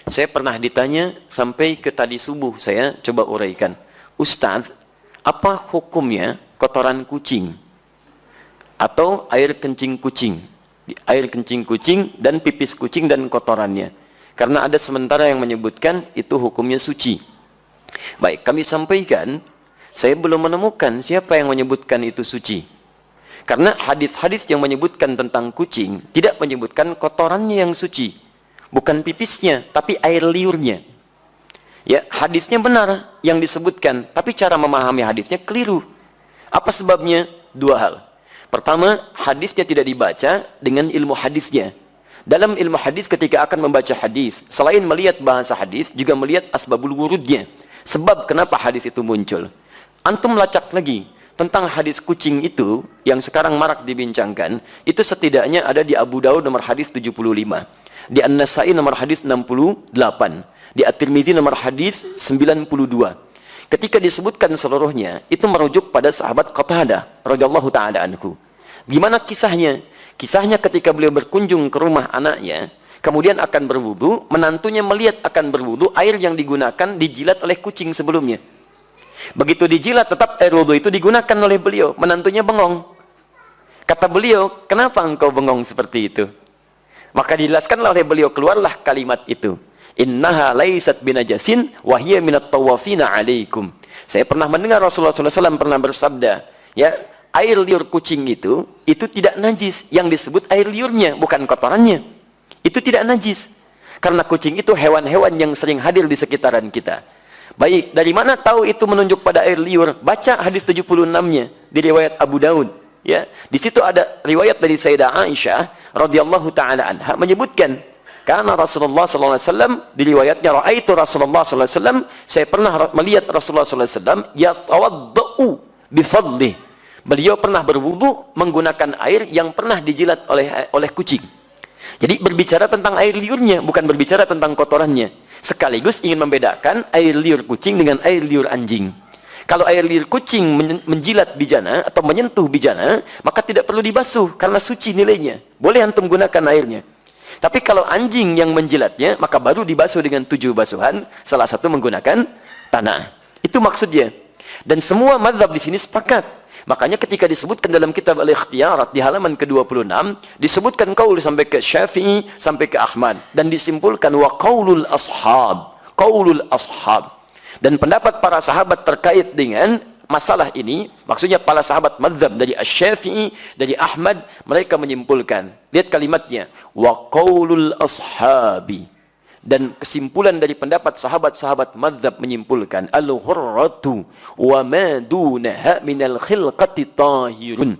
Saya pernah ditanya sampai ke tadi subuh, saya coba uraikan. Ustaz, apa hukumnya kotoran kucing atau air kencing kucing? Air kencing kucing dan pipis kucing dan kotorannya. Karena ada sementara yang menyebutkan itu hukumnya suci. Baik, kami sampaikan, saya belum menemukan siapa yang menyebutkan itu suci. Karena hadis-hadis yang menyebutkan tentang kucing tidak menyebutkan kotorannya yang suci. Bukan pipisnya, tapi air liurnya. Ya, hadisnya benar yang disebutkan, tapi cara memahami hadisnya keliru. Apa sebabnya? Dua hal. Pertama, hadisnya tidak dibaca dengan ilmu hadisnya. Dalam ilmu hadis ketika akan membaca hadis, selain melihat bahasa hadis, juga melihat asbabul wurudnya. Sebab kenapa hadis itu muncul. Antum lacak lagi tentang hadis kucing itu yang sekarang marak dibincangkan, itu setidaknya ada di Abu Daud nomor hadis 75, di An-Nasai nomor hadis 68, di At-Tirmidzi nomor hadis 92. Ketika disebutkan seluruhnya, itu merujuk pada sahabat Qatadah radhiyallahu taala anhu. Gimana kisahnya? Kisahnya ketika beliau berkunjung ke rumah anaknya, kemudian akan berwudu, menantunya melihat akan berwudu, air yang digunakan dijilat oleh kucing sebelumnya. Begitu dijilat, tetap air wudu itu digunakan oleh beliau. Menantunya bengong. Kata beliau, kenapa engkau bengong seperti itu? Maka dijelaskanlah oleh beliau, keluarlah kalimat itu. Innaha laisat binajasin wahiyya minat tawafina alaikum. Saya pernah mendengar Rasulullah SAW pernah bersabda, ya, air liur kucing itu tidak najis. Yang disebut air liurnya, bukan kotorannya. Itu tidak najis. Karena kucing itu hewan-hewan yang sering hadir di sekitaran kita. Baik, dari mana tahu itu menunjuk pada air liur? Baca hadis 76-nya di riwayat Abu Daud. Ya, di situ ada riwayat dari Sayyidah Aisyah radhiyallahu taala anha menyebutkan, karena Rasulullah sallallahu alaihi wasallam di riwayatnya raaitu Rasulullah sallallahu alaihi wasallam, saya pernah melihat Rasulullah sallallahu alaihi wasallam yatawaddau bifadli. Beliau pernah berwudu menggunakan air yang pernah dijilat oleh kucing. Jadi berbicara tentang air liurnya, bukan berbicara tentang kotorannya. Sekaligus ingin membedakan air liur kucing dengan air liur anjing. Kalau air liur kucing menjilat bijana atau menyentuh bijana, maka tidak perlu dibasuh karena suci nilainya. Boleh antum gunakan airnya. Tapi kalau anjing yang menjilatnya, maka baru dibasuh dengan 7 basuhan, salah satu menggunakan tanah. Itu maksudnya. Dan semua mazhab di sini sepakat. Makanya ketika disebutkan dalam kitab Al-Ikhtiyarat di halaman ke-26, disebutkan qaul sampai ke Syafi'i, sampai ke Ahmad, dan disimpulkan wa qaulul ashab, qaulul ashab. Dan pendapat para sahabat terkait dengan masalah ini, maksudnya para sahabat mazhab dari Asy-Syafi'i, dari Ahmad, mereka menyimpulkan, lihat kalimatnya, wa qaulul ashabi. Dan kesimpulan dari pendapat sahabat-sahabat mazhab menyimpulkan al-hurratu wa ma dunaha minal khilqati tahirun.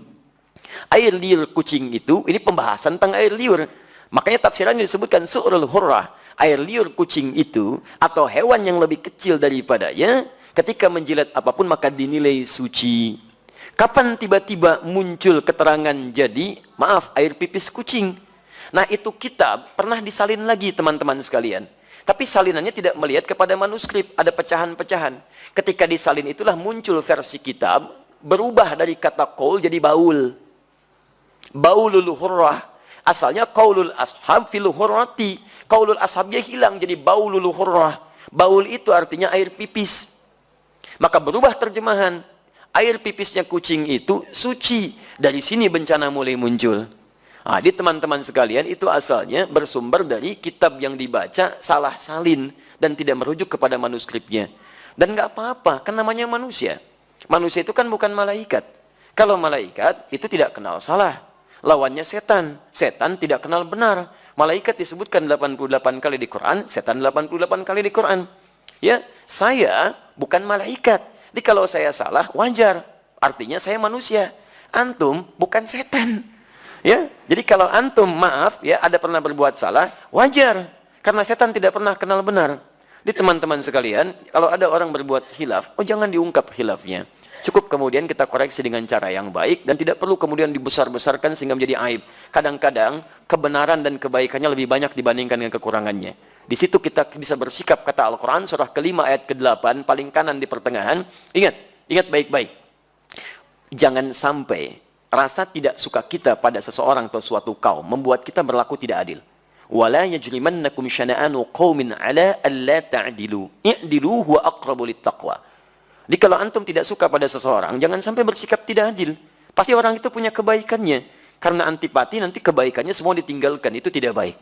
Air liur kucing itu, ini pembahasan tentang air liur. Makanya tafsirannya disebutkan su'rul hurrah. Air liur kucing itu atau hewan yang lebih kecil daripadanya, ketika menjilat apapun maka dinilai suci. Kapan tiba-tiba muncul keterangan jadi, maaf, air pipis kucing? Nah, itu kitab pernah disalin lagi teman-teman sekalian. Tapi salinannya tidak melihat kepada manuskrip, ada pecahan-pecahan. Ketika disalin itulah muncul versi kitab, berubah dari kata qaul jadi baul. Baulul hurrah. Asalnya qaulul ashab fil hurrati. Qaulul ashabnya hilang jadi baulul hurrah. Baul itu artinya air pipis. Maka berubah terjemahan. Air pipisnya kucing itu suci. Dari sini bencana mulai muncul. Nah, di teman-teman sekalian itu asalnya bersumber dari kitab yang dibaca salah salin dan tidak merujuk kepada manuskripnya. Dan nggak apa-apa, kan namanya manusia. Manusia itu kan bukan malaikat. Kalau malaikat itu tidak kenal salah. Lawannya setan. Setan tidak kenal benar. Malaikat disebutkan 88 kali di Quran, setan 88 kali di Quran. Ya, saya bukan malaikat. Jadi kalau saya salah, wajar. Artinya saya manusia. Antum bukan setan. Ya, jadi kalau antum maaf ya ada pernah berbuat salah, wajar. Karena setan tidak pernah kenal benar. Di teman-teman sekalian, kalau ada orang berbuat khilaf, jangan diungkap khilafnya. Cukup kemudian kita koreksi dengan cara yang baik dan tidak perlu kemudian dibesar-besarkan sehingga menjadi aib. Kadang-kadang kebenaran dan kebaikannya lebih banyak dibandingkan dengan kekurangannya. Di situ kita bisa bersikap, kata Al-Quran surah ke-5 ayat ke-8 paling kanan di pertengahan. Ingat baik-baik. Jangan sampai rasa tidak suka kita pada seseorang atau suatu kaum membuat kita berlaku tidak adil. Wala yajrimannakum syana'anu qaumin ala alla ta'dilu. I'dilu huwa aqrabu littaqwa. Jadi kalau antum tidak suka pada seseorang, jangan sampai bersikap tidak adil. Pasti orang itu punya kebaikannya. Karena antipati nanti kebaikannya semua ditinggalkan, itu tidak baik.